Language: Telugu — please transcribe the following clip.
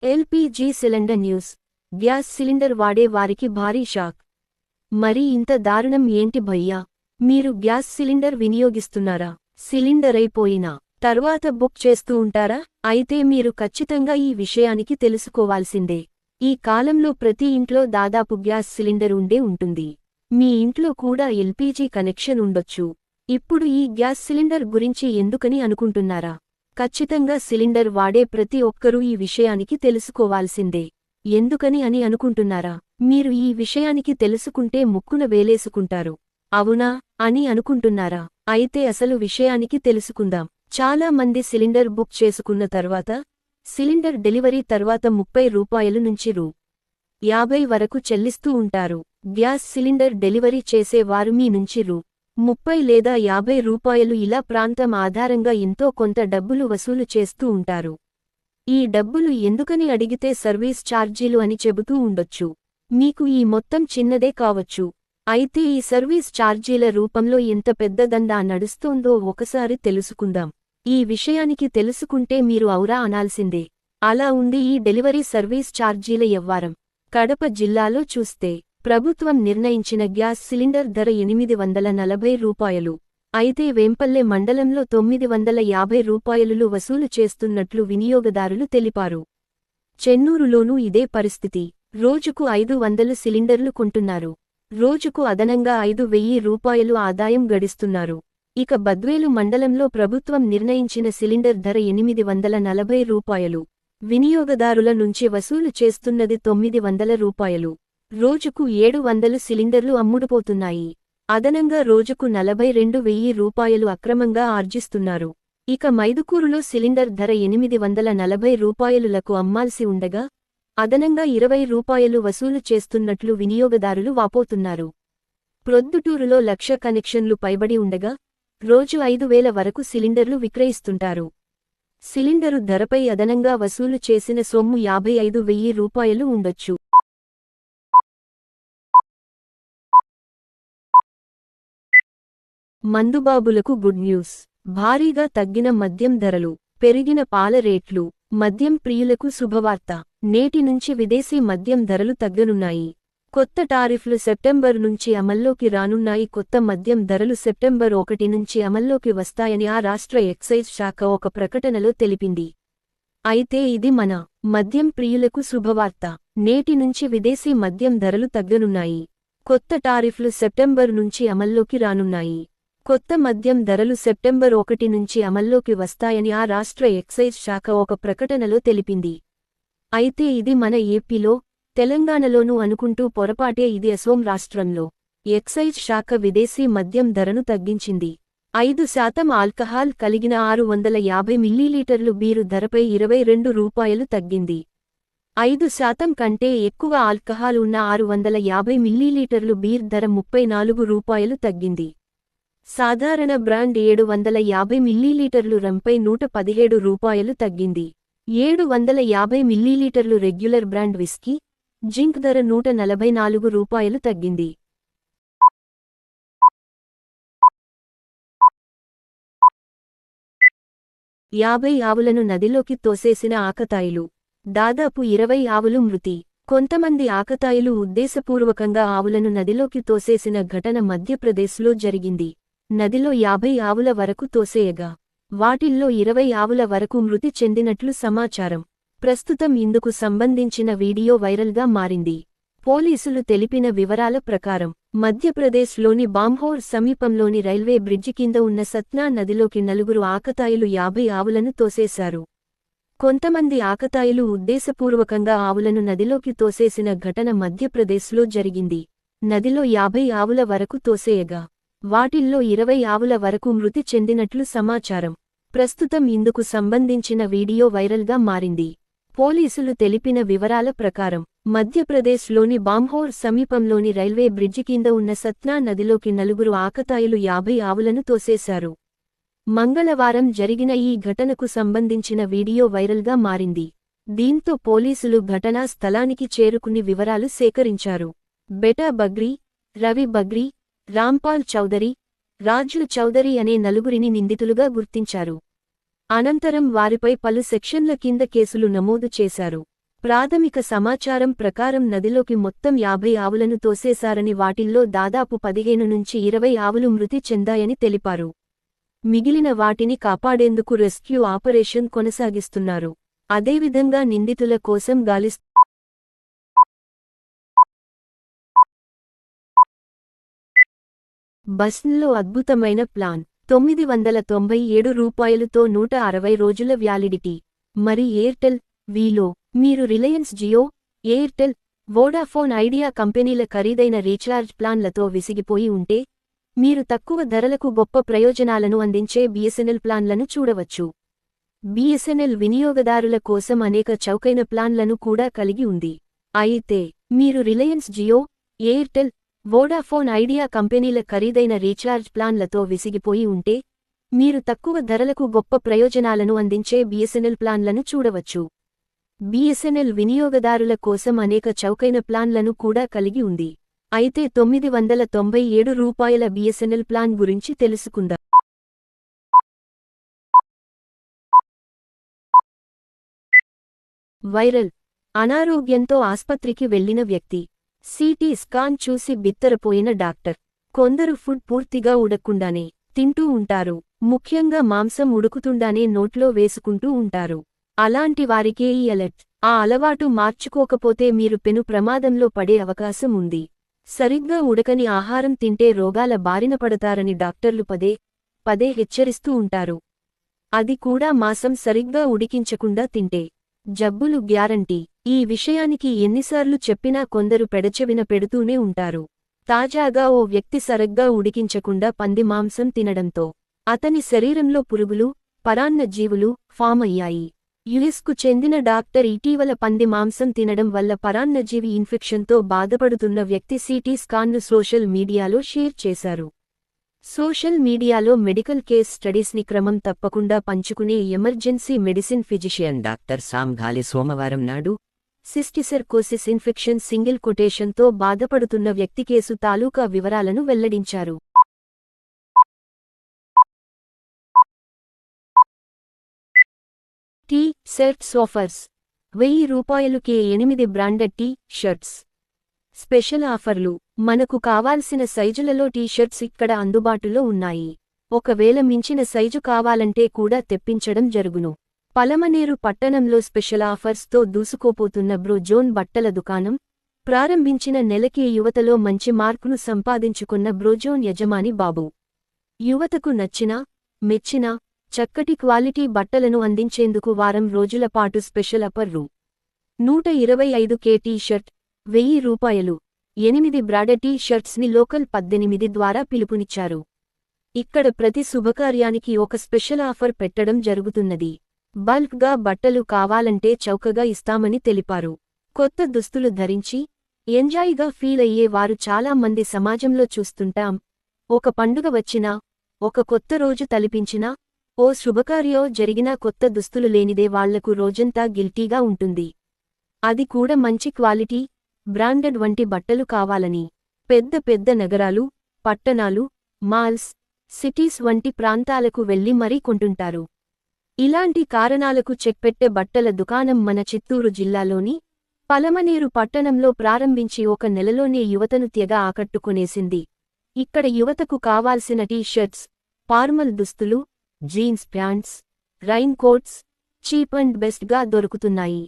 LPG cylinder news. Gas cylinder వాడే వారికి భారీ షాక్. మరి ఇంత దారుణం ఏంటి భయ్యా? మీరు గ్యాస్ సిలిండర్ వినియోగిస్తున్నారా? సిలిండర్ అయిపోయినా తర్వాత బుక్ చేస్తూ ఉంటారా? అయితే మీరు ఖచ్చితంగా ఈ విషయానికి తెలుసుకోవాల్సిందే. ఈ కాలంలో ప్రతి ఇంట్లో దాదాపు గ్యాస్ సిలిండర్ ఉండే ఉంటుంది. మీ ఇంట్లో కూడా ఎల్పీజీ కనెక్షన్ ఉండొచ్చు. ఇప్పుడు ఈ గ్యాస్ సిలిండర్ గురించి ఎందుకని అనుకుంటున్నారా? ఖచ్చితంగా సిలిండర్ వాడే ప్రతి ఒక్కరూ ఈ విషయానికి తెలుసుకోవాల్సిందే. ఎందుకని అని అనుకుంటున్నారా? మీరు ఈ విషయానికి తెలుసుకుంటే ముక్కున వేలేసుకుంటారు. అవునా అని అనుకుంటున్నారా? అయితే అసలు విషయానికి తెలుసుకుందాం. చాలా మంది సిలిండర్ బుక్ చేసుకున్న తర్వాత సిలిండర్ డెలివరీ తర్వాత రూ. 30 నుంచి రూ. 50 వరకు చెల్లిస్తూ ఉంటారు. గ్యాస్ సిలిండర్ డెలివరీ చేసే వారు మీ నుంచి రూ. 30 లేదా 50 రూపాయలు ఇలా ప్రాంతం ఆధారంగా ఎంతో కొంత డబ్బులు వసూలు చేస్తూ ఉంటారు. ఈ డబ్బులు ఎందుకని అడిగితే సర్వీస్ ఛార్జీలు అని చెబుతూ ఉండొచ్చు. మీకు ఈ మొత్తం చిన్నదే కావచ్చు. అయితే ఈ సర్వీస్ ఛార్జీల రూపంలో ఎంత పెద్ద దందా నడుస్తోందో ఒకసారి తెలుసుకుందాం. ఈ విషయానికి తెలుసుకుంటే మీరు ఔరా అనాల్సిందే. అలా ఉంది ఈ డెలివరీ సర్వీస్ ఛార్జీల యవ్వారం. కడప జిల్లాలో చూస్తే ప్రభుత్వం నిర్ణయించిన గ్యాస్ సిలిండర్ ధర 840 రూపాయలు. అయితే వేంపల్లె మండలంలో 950 రూపాయలు వసూలు చేస్తున్నట్లు వినియోగదారులు తెలిపారు. చెన్నూరులోనూ ఇదే పరిస్థితి. రోజుకు 500 సిలిండర్లు కొంటున్నారు. రోజుకు అదనంగా 5,000 రూపాయలు ఆదాయం గడిస్తున్నారు. ఇక బద్వేలు మండలంలో ప్రభుత్వం నిర్ణయించిన సిలిండర్ ధర 840 రూపాయలు. వినియోగదారుల నుంచి వసూలు చేస్తున్నది 900 రూపాయలు. రోజుకు 700 సిలిండర్లు అమ్ముడుపోతున్నాయి. అదనంగా రోజుకు 42,000 రూపాయలు అక్రమంగా ఆర్జిస్తున్నారు. ఇక మైదుకూరులో సిలిండర్ ధర 840 రూపాయలులకు అమ్మాల్సి ఉండగా అదనంగా 20 రూపాయలు వసూలు చేస్తున్నట్లు వినియోగదారులు వాపోతున్నారు. ప్రొద్దుటూరులో 1,00,000 కనెక్షన్లు పైబడి ఉండగా రోజు 5,000 వరకు సిలిండర్లు విక్రయిస్తుంటారు. సిలిండరు ధరపై అదనంగా వసూలు చేసిన సొమ్ము 55,000 రూపాయలు ఉండొచ్చు. మందుబాబులకు గుడ్ న్యూస్. భారీగా తగ్గిన మద్యం ధరలు, పెరిగిన పాల రేట్లు. మద్యం ప్రియులకు శుభవార్త. నేటి నుంచి విదేశీ మద్యం ధరలు తగ్గనున్నాయి. కొత్త టారిఫ్లు సెప్టెంబర్ నుంచి అమల్లోకి రానున్నాయి. కొత్త మద్యం ధరలు సెప్టెంబర్ 1 నుంచి అమల్లోకి వస్తాయని ఆ రాష్ట్ర ఎక్సైజ్ శాఖ ఒక ప్రకటనలో తెలిపింది. అయితే ఇది మన మద్యం ప్రియులకు శుభవార్త. నేటి నుంచి విదేశీ మద్యం ధరలు తగ్గనున్నాయి. కొత్త టారిఫ్లు సెప్టెంబర్ నుంచి అమల్లోకి రానున్నాయి. కొత్త మద్యం ధరలు సెప్టెంబర్ 1 నుంచి అమల్లోకి వస్తాయని ఆ రాష్ట్ర ఎక్సైజ్ శాఖ ఒక ప్రకటనలో తెలిపింది. అయితే ఇది మన ఏపీలో, తెలంగాణలోనూ అనుకుంటూ పొరపాటే ఇది అసోం రాష్ట్రంలో. ఎక్సైజ్ శాఖ విదేశీ మద్యం ధరను తగ్గించింది. 5% ఆల్కహాల్ కలిగిన 650 మిల్లీలీటర్లు బీరు ధరపై 22 రూపాయలు తగ్గింది. 5% కంటే ఎక్కువ ఆల్కహాల్ ఉన్న 650 మిల్లీలీటర్లు బీర్ ధర 34 రూపాయలు తగ్గింది. సాధారణ బ్రాండ్ 750 మిల్లీలీటర్లు రంపై 117 రూపాయలు తగ్గింది. 750 మిల్లీలీటర్లు రెగ్యులర్ బ్రాండ్ విస్కీ, జింక్ ధర 144 రూపాయలు తగ్గింది. యాభై ఆవులను నదిలోకి తోసేసిన ఆకతాయిలు. దాదాపు 20 ఆవులు మృతి. కొంతమంది ఆకతాయిలు ఉద్దేశపూర్వకంగా ఆవులను నదిలోకి తోసేసిన ఘటన మధ్యప్రదేశ్లో జరిగింది. నదిలో 50 ఆవుల వరకు తోసేయగా వాటిల్లో 20 ఆవుల వరకు మృతి చెందినట్లు సమాచారం. ప్రస్తుతం ఇందుకు సంబంధించిన వీడియో వైరల్గా మారింది. పోలీసులు తెలిపిన వివరాల ప్రకారం మధ్యప్రదేశ్లోని బాంభోర్ సమీపంలోని రైల్వే బ్రిడ్జి కింద ఉన్న సత్నా నదిలోకి 4 ఆకతాయిలు 50 ఆవులను తోసేశారు. కొంతమంది ఆకతాయిలు ఉద్దేశపూర్వకంగా ఆవులను నదిలోకి తోసేసిన ఘటన మధ్యప్రదేశ్లో జరిగింది. నదిలో 50 ఆవుల వరకు తోసేయగా వాటిల్లో 20 ఆవుల వరకు మృతి చెందినట్లు సమాచారం. ప్రస్తుతం ఇందుకు సంబంధించిన వీడియో వైరల్గా మారింది. పోలీసులు తెలిపిన వివరాల ప్రకారం మధ్యప్రదేశ్లోని బాంభోర్ సమీపంలోని రైల్వే బ్రిడ్జి కింద ఉన్న సత్నా నదిలోకి 4 ఆకతాయిలు 50 ఆవులను తోసేశారు. మంగళవారం జరిగిన ఈ ఘటనకు సంబంధించిన వీడియో వైరల్గా మారింది. దీంతో పోలీసులు ఘటనా స్థలానికి చేరుకుని వివరాలు సేకరించారు. బెటా బగ్రీ, రవి బగ్రీ, రాంపాల్ చౌదరి, రాజు చౌదరి అనే 4 నిందితులుగా గుర్తించారు. అనంతరం వారిపై పలు సెక్షన్ల కింద కేసులు నమోదు చేశారు. ప్రాథమిక సమాచారం ప్రకారం నదిలోకి మొత్తం 50 ఆవులను తోసేశారని, వాటిల్లో దాదాపు 15 నుంచి 20 ఆవులు మృతి చెందాయని తెలిపారు. మిగిలిన వాటిని కాపాడేందుకు రెస్క్యూ ఆపరేషన్ కొనసాగిస్తున్నారు. అదేవిధంగా నిందితుల కోసం గాలిస్తున్నారు. బస్లో అద్భుతమైన ప్లాన్. ₹997తో 160 రోజుల వ్యాలిడిటీ. మరి ఎయిర్టెల్, వీలో మీరు Reliance Jio, Airtel, Vodafone Idea కంపెనీల ఖరీదైన రీఛార్జ్ ప్లాన్లతో విసిగిపోయి ఉంటే, మీరు తక్కువ ధరలకు గొప్ప ప్రయోజనాలను అందించే బిఎస్ఎన్ఎల్ ప్లాన్లను చూడవచ్చు. బిఎస్ఎన్ఎల్ వినియోగదారుల కోసం అనేక చౌకైన ప్లాన్లను కూడా కలిగి ఉంది. అయితే మీరు Reliance Jio, Airtel, Vodafone Idea కంపెనీల ఖరీదైన రీఛార్జ్ ప్లాన్లతో విసిగిపోయి ఉంటే, మీరు తక్కువ ధరలకు గొప్ప ప్రయోజనాలను అందించే బిఎస్ఎన్ఎల్ ప్లాన్లను చూడవచ్చు. బిఎస్ఎన్ఎల్ వినియోగదారుల కోసం అనేక చౌకైన ప్లాన్లను కూడా కలిగి ఉంది. అయితే ₹997 బిఎస్ఎన్ఎల్ ప్లాన్ గురించి తెలుసుకుందాం. వైరల్. అనారోగ్యంతో ఆస్పత్రికి వెళ్లిన వ్యక్తి. సిటీ స్కాన్ చూసి బిత్తరపోయిన డాక్టర్. కొందరు ఫుడ్ పూర్తిగా ఉడక్కుండానే తింటూ ఉంటారు. ముఖ్యంగా మాంసం ఉడుకుతుండానే నోట్లో వేసుకుంటూ ఉంటారు. అలాంటి వారికే ఈ అలర్ట్. ఆ అలవాటు మార్చుకోకపోతే మీరు పెను ప్రమాదంలో పడే అవకాశం ఉంది. సరిగ్గా ఉడకని ఆహారం తింటే రోగాల బారిన పడతారని డాక్టర్లు పదే పదే హెచ్చరిస్తూ ఉంటారు. అది కూడా మాంసం సరిగ్గా ఉడికించకుండా తింటే జబ్బులు గ్యారంటీ. ఈ విషయానికి ఎన్నిసార్లు చెప్పినా కొందరు పెడచెవిన పెడుతూనే ఉంటారు. తాజాగా ఓ వ్యక్తి సరిగ్గా ఉడికించకుండా పంది మాంసం తినడంతో అతని శరీరంలో పురుగులు, పరాన్న జీవులు ఫామ్ అయ్యాయి. యుఎస్కు చెందిన డాక్టర్ ఇటీవల పంది మాంసం తినడం వల్ల పరాన్నజీవి ఇన్ఫెక్షన్తో బాధపడుతున్న వ్యక్తి సిటీ స్కాన్ను సోషల్ మీడియాలో షేర్ చేశారు. సోషల్ మీడియాలో మెడికల్ కేస్ స్టడీస్ని క్రమం తప్పకుండా పంచుకునే emergency medicine physician doctor Sam Ghale సోమవారం నాడు సిస్టిసెర్కోసిస్ ఇన్ఫెక్షన్ సింగిల్ కొటేషన్తో బాధపడుతున్న వ్యక్తి కేసు తాలూకా వివరాలను వెల్లడించారు. T shirts offers. ₹1000కే 8 బ్రాండెడ్ టీ షర్ట్స్. స్పెషల్ ఆఫర్లు. మనకు కావాల్సిన సైజులలో టీ షర్ట్స్ ఇక్కడ అందుబాటులో ఉన్నాయి. ఒకవేళ మించిన సైజు కావాలంటే కూడా తెప్పించడం జరుగును. పలమనేరు పట్టణంలో స్పెషల్ ఆఫర్స్తో దూసుకోపోతున్న బ్రో జోన్ బట్టల దుకాణం ప్రారంభించిన నెలకే యువతలో మంచి మార్కును సంపాదించుకున్న బ్రోజోన్ యజమాని బాబు. యువతకు నచ్చిన, మెచ్చిన, చక్కటి క్వాలిటీ బట్టలను అందించేందుకు వారం రోజుల పాటు స్పెషల్ ఆఫర్ ₹125కే టీ షర్ట్ ₹1000, 8 బ్రాండెడ్ టీ షర్ట్స్ని లోకల్ 18 ద్వారా పిలుపునిచ్చారు. ఇక్కడ ప్రతి శుభకార్యానికి ఒక స్పెషల్ ఆఫర్ పెట్టడం జరుగుతున్నది. బల్క్గా బట్టలు కావాలంటే చౌకగా ఇస్తామని తెలిపారు. కొత్త దుస్తులు ధరించి ఎంజాయ్గా ఫీల్ అయ్యే వారు చాలా మంది సమాజంలో చూస్తుంటాం. ఒక పండుగ వచ్చినా, ఒక కొత్త రోజు తలిపించినా, ఓ శుభకార్యో జరిగినా కొత్త దుస్తులు లేనిదే వాళ్లకు రోజంతా గిల్టీగా ఉంటుంది. అది కూడా మంచి క్వాలిటీ, బ్రాండెడ్ వంటి బట్టలు కావాలని పెద్ద పెద్ద నగరాలు, పట్టణాలు, మాల్స్, సిటీస్ వంటి ప్రాంతాలకు వెళ్లి మరీ కొంటుంటారు. ఇలాంటి కారణాలకు చెక్పెట్టే బట్టల దుకాణం మన చిత్తూరు జిల్లాలోని పలమనేరు పట్టణంలో ప్రారంభించి ఒక నెలలోనే యువతను తెగ ఆకట్టుకునేసింది. ఇక్కడ యువతకు కావాల్సిన టీ షర్ట్స్, ఫార్మల్ దుస్తులు, jeans pants, raincoats cheap and బెస్ట్గా దొరుకుతున్నాయి.